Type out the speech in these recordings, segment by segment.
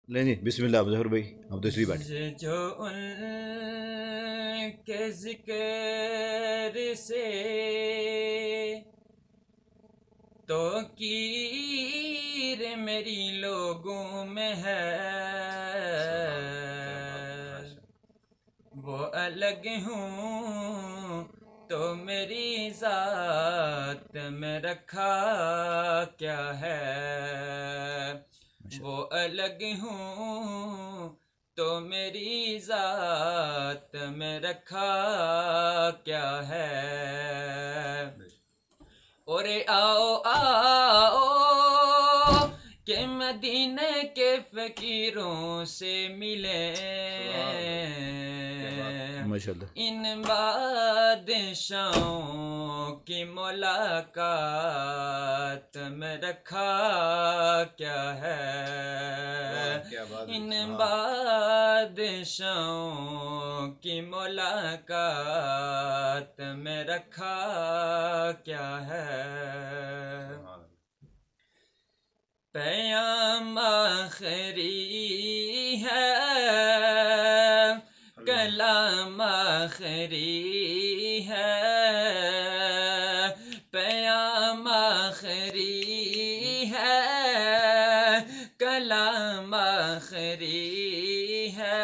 نہیں نہیں، بسم اللہ ظہور بھائی، اب دوسری بات. جو ان کے ذکر سے تو کیر میری لوگوں میں ہے، وہ الگ ہوں تو میری ذات میں رکھا کیا ہے، وہ الگ ہوں تو میری ذات میں رکھا کیا ہے. اور آؤ آؤ کہ مدینے کے فقیروں سے ملیں، ماشاء اللہ. ان بادشاہوں کی ملاقات میں رکھا کیا ہے، ان بادشاہوں کی ملاقات میں رکھا کیا ہے. پیام آخری ہے، کلام آخری ہے، پیام آخری ہے، کلام آخری ہے،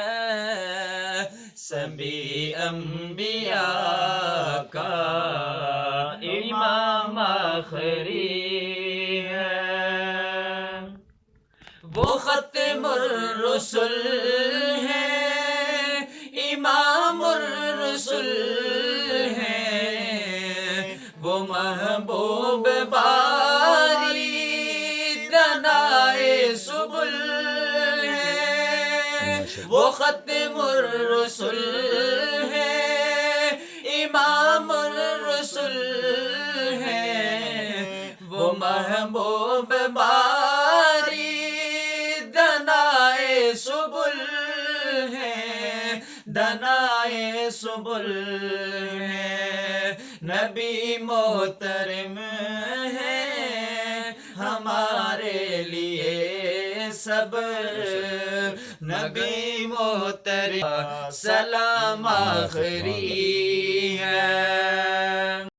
سبھی انبیاء کا امام آخری ہے، وہ ختم الرسل ہیں، امام الرسل ہیں، وہ محبوب باری دنائے سبل ہیں، وہ ختم الرسل ہیں، امام الرسل ہیں، وہ محبوب باری دنائے سبل ہیں، دنائے سبل ہیں، نبی محترم ہیں ہمارے لیے سب، نبی محترم سلام آخری ہے.